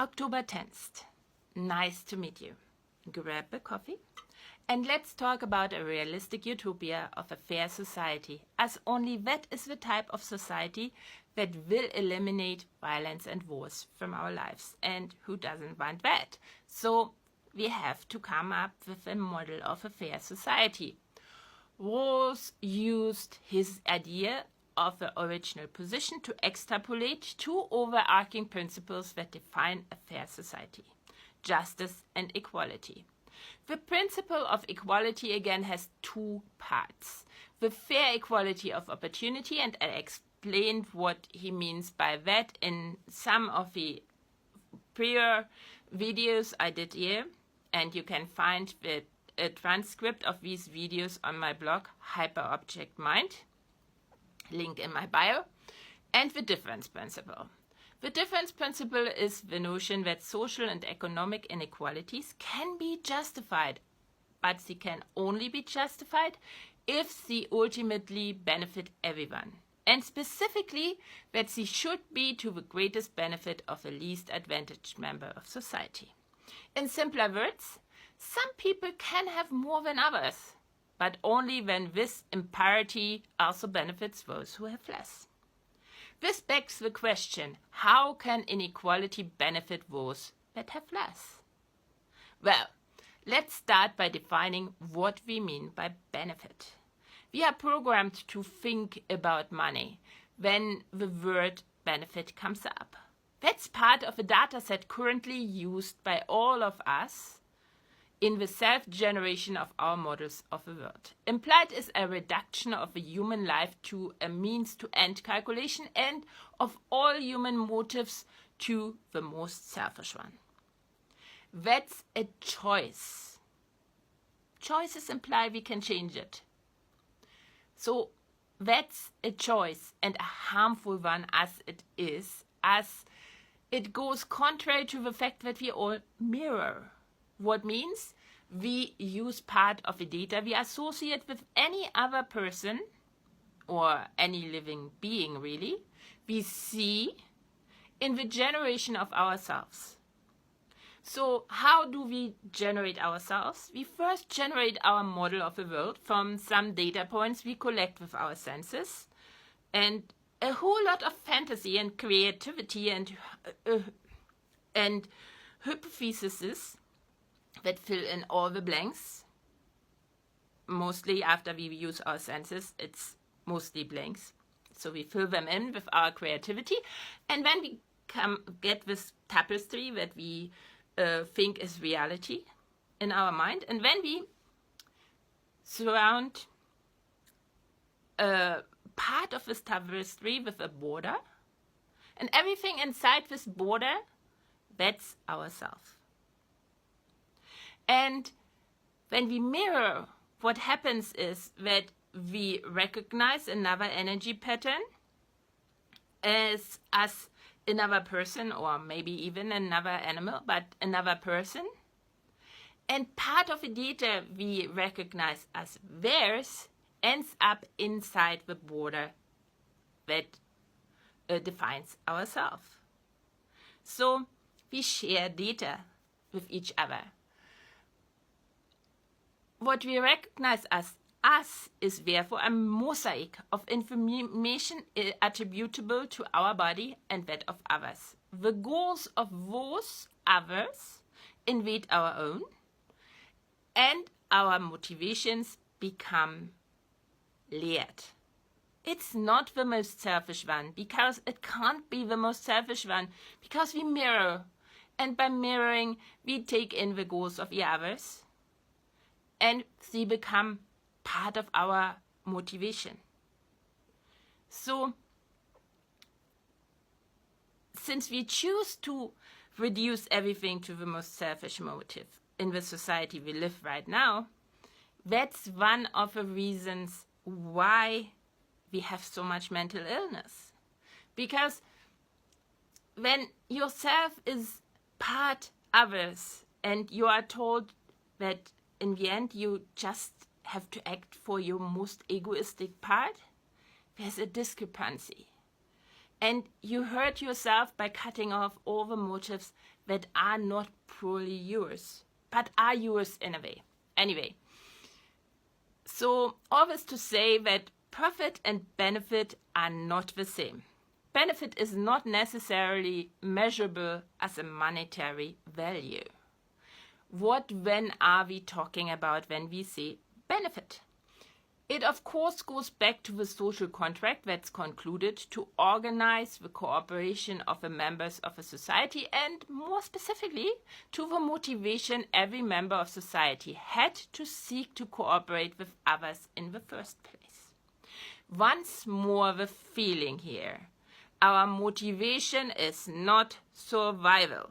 October 10th. Nice to meet you. Grab a coffee and let's talk about a realistic utopia of a fair society, as only that is the type of society that will eliminate violence and wars from our lives. And who doesn't want that? So we have to come up with a model of a fair society. Rawls used his idea of the original position to extrapolate two overarching principles that define a fair society: justice and equality. The principle of equality again has two parts: the fair equality of opportunity, and I explained what he means by that in some of the prior videos I did here, and you can find a transcript of these videos on my blog Hyperobject Mind, link in my bio. And the difference principle. The difference principle is the notion that social and economic inequalities can be justified, but they can only be justified if they ultimately benefit everyone, and specifically that they should be to the greatest benefit of the least advantaged member of society. In simpler words, some people can have more than others, but only when this imparity also benefits those who have less. This begs the question, how can inequality benefit those that have less? Well, let's start by defining what we mean by benefit. We are programmed to think about money when the word benefit comes up. That's part of a data set currently used by all of us in the self-generation of our models of the world. Implied is a reduction of the human life to a means-to-end calculation and of all human motives to the most selfish one. That's a choice. Choices imply we can change it. So that's a choice, and a harmful one as it is, as it goes contrary to the fact that we all mirror. What means we use part of the data we associate with any other person or any living being, really, we see in the generation of ourselves. So how do we generate ourselves? We first generate our model of the world from some data points we collect with our senses, and a whole lot of fantasy and creativity and hypotheses that fill in all the blanks. Mostly after we use our senses, it's mostly blanks. So we fill them in with our creativity. And then we get this tapestry that we think is reality in our mind. And then we surround part of this tapestry with a border. And everything inside this border, that's ourself. And when we mirror, what happens is that we recognize another energy pattern as us, another person, or maybe even another animal, but another person. And part of the data we recognize as theirs ends up inside the border that defines ourselves. So we share data with each other. What we recognize as us is therefore a mosaic of information attributable to our body and that of others. The goals of those others invade our own, and our motivations become layered. It's not the most selfish one, because it can't be the most selfish one, because we mirror, and by mirroring we take in the goals of the others, and they become part of our motivation. So, since we choose to reduce everything to the most selfish motive in the society we live right now, that's one of the reasons why we have so much mental illness. Because when yourself is part others and you are told that in the end you just have to act for your most egoistic part, there's a discrepancy. And you hurt yourself by cutting off all the motives that are not purely yours, but are yours in a way. Anyway, so all this to say that profit and benefit are not the same. Benefit is not necessarily measurable as a monetary value. What then are we talking about when we say benefit? It of course goes back to the social contract that's concluded to organize the cooperation of the members of a society, and more specifically to the motivation every member of society had to seek to cooperate with others in the first place. Once more the feeling here. Our motivation is not survival.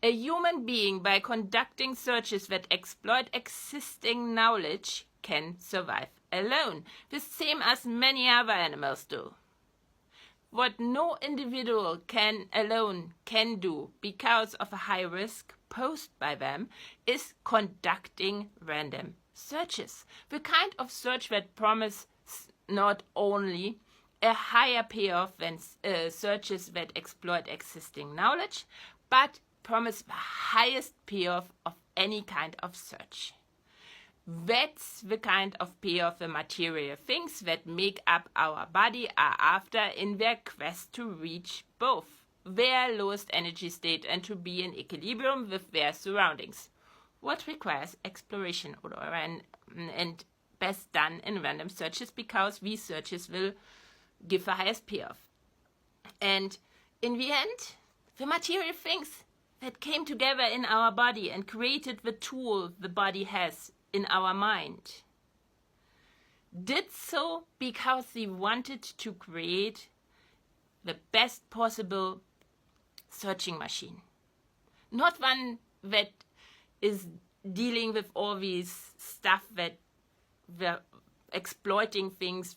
A human being, by conducting searches that exploit existing knowledge, can survive alone, the same as many other animals do. What no individual alone can do because of a high risk posed by them is conducting random searches. The kind of search that promises not only a higher payoff than searches that exploit existing knowledge, but promise the highest payoff of any kind of search. That's the kind of payoff the material things that make up our body are after in their quest to reach both their lowest energy state and to be in equilibrium with their surroundings. What requires exploration and best done in random searches, because these searches will give the highest payoff. And in the end, the material things that came together in our body and created the tool the body has in our mind did so because they wanted to create the best possible searching machine. Not one that is dealing with all these stuff that we're exploiting things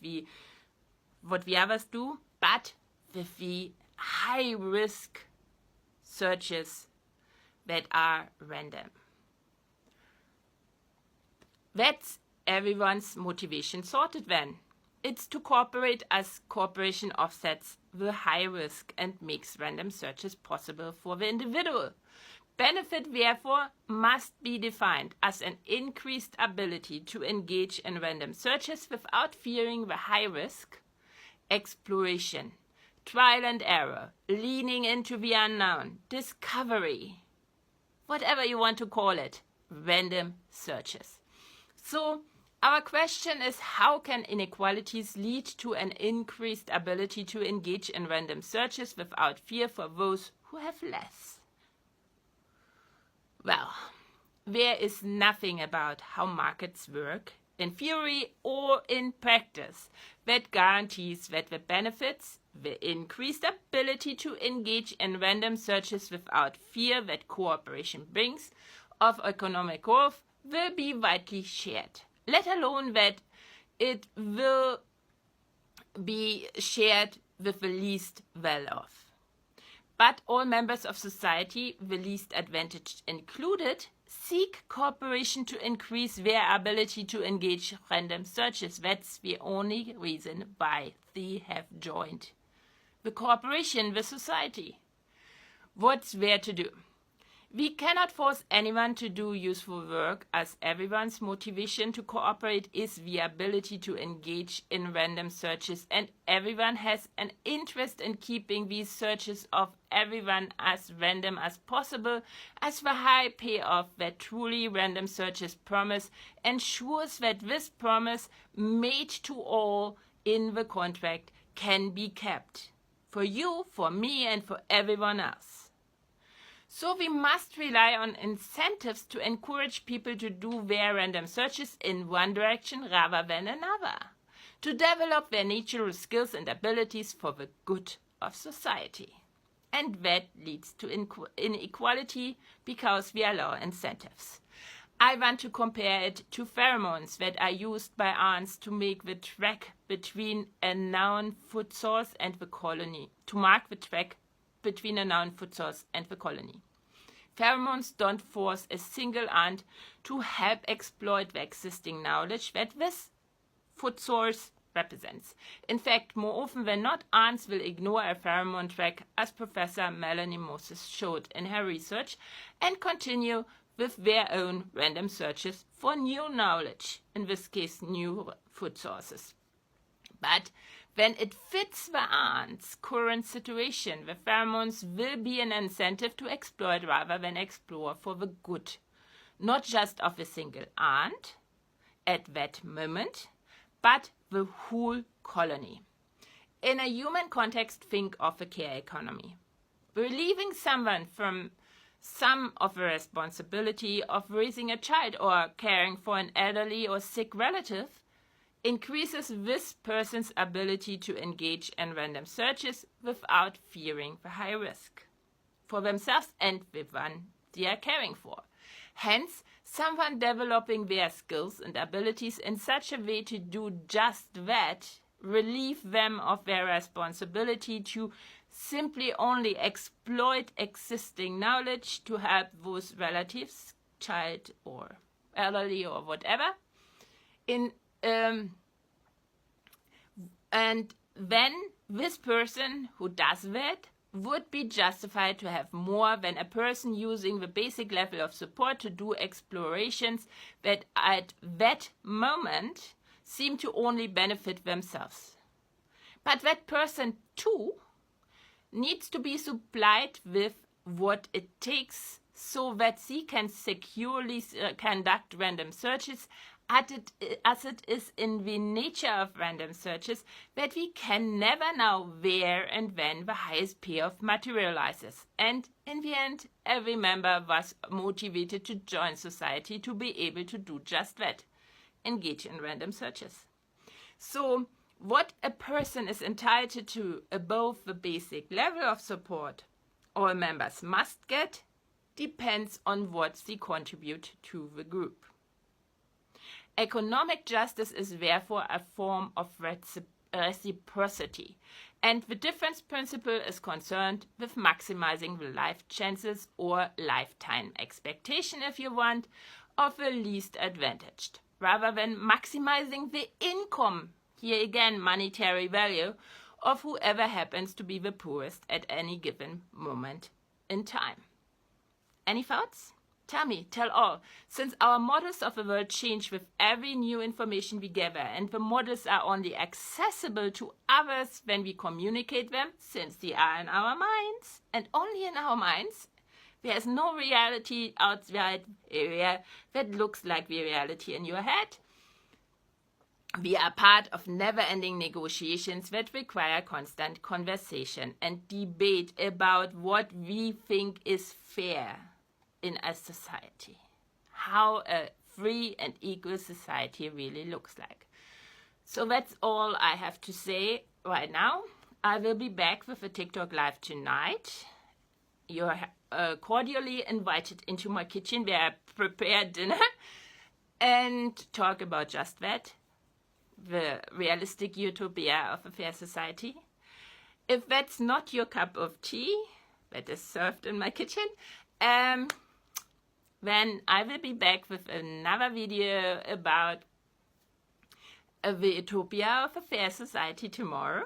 what the others do, but with the high risk searches that are random. That's everyone's motivation sorted then. It's to cooperate as cooperation offsets the high risk and makes random searches possible for the individual. Benefit, therefore, must be defined as an increased ability to engage in random searches without fearing the high risk, exploration, trial and error, leaning into the unknown, discovery, whatever you want to call it, random searches. So our question is, how can inequalities lead to an increased ability to engage in random searches without fear for those who have less? Well, there is nothing about how markets work, in theory or in practice, that guarantees that the benefits, the increased ability to engage in random searches without fear that cooperation brings, of economic growth, will be widely shared, let alone that it will be shared with the least well-off. But all members of society, the least advantaged included, seek cooperation to increase their ability to engage random searches. That's the only reason why they have joined the cooperation with society. What's there to do? We cannot force anyone to do useful work, as everyone's motivation to cooperate is the ability to engage in random searches, and everyone has an interest in keeping these searches of everyone as random as possible, as the high payoff that truly random searches promise ensures that this promise made to all in the contract can be kept. For you, for me, and for everyone else. So we must rely on incentives to encourage people to do their random searches in one direction rather than another, to develop their natural skills and abilities for the good of society. And that leads to inequality because we allow incentives. I want to compare it to pheromones that are used by ants to make the track between a known food source and the colony, to mark the track between a known food source and the colony. Pheromones don't force a single ant to help exploit the existing knowledge that this food source represents. In fact, more often than not, ants will ignore a pheromone track, as Professor Melanie Moses showed in her research, and continue with their own random searches for new knowledge, in this case new food sources. But when it fits the ant's current situation, the pheromones will be an incentive to exploit rather than explore for the good, not just of a single ant at that moment, but the whole colony. In a human context, think of a care economy. Relieving someone from some of the responsibility of raising a child or caring for an elderly or sick relative increases this person's ability to engage in random searches without fearing the high risk for themselves and the one they are caring for. Hence, someone developing their skills and abilities in such a way to do just that relieve them of their responsibility to simply only exploit existing knowledge to help those relatives, child or elderly or whatever, and then this person who does that would be justified to have more than a person using the basic level of support to do explorations that at that moment seem to only benefit themselves. But that person too needs to be supplied with what it takes so that she can securely conduct random searches, as it is in the nature of random searches that we can never know where and when the highest payoff materializes. And in the end, every member was motivated to join society to be able to do just that, engage in random searches. So, what a person is entitled to above the basic level of support all members must get depends on what they contribute to the group. Economic justice is therefore a form of reciprocity, and the difference principle is concerned with maximizing the life chances or lifetime expectation, if you want, of the least advantaged, rather than maximizing the income, here again monetary value, of whoever happens to be the poorest at any given moment in time. Any thoughts? Tell me, tell all, since our models of the world change with every new information we gather, and the models are only accessible to others when we communicate them, since they are in our minds, and only in our minds. There is no reality outside area that looks like the reality in your head. We are part of never-ending negotiations that require constant conversation and debate about what we think is fair in a society, how a free and equal society really looks like. So that's all I have to say right now. I will be back with a TikTok live tonight. You're cordially invited into my kitchen where I prepare dinner and talk about just that, the realistic utopia of a fair society. If that's not your cup of tea that is served in my kitchen, then I will be back with another video about the utopia of a fair society tomorrow.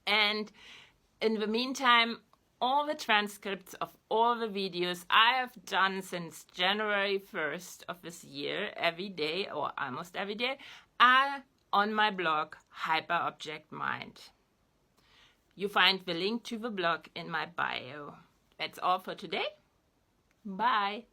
And in the meantime, all the transcripts of all the videos I have done since January 1st of this year, every day or almost every day, are on my blog, Hyperobject Mind. You find the link to the blog in my bio. That's all for today. Bye.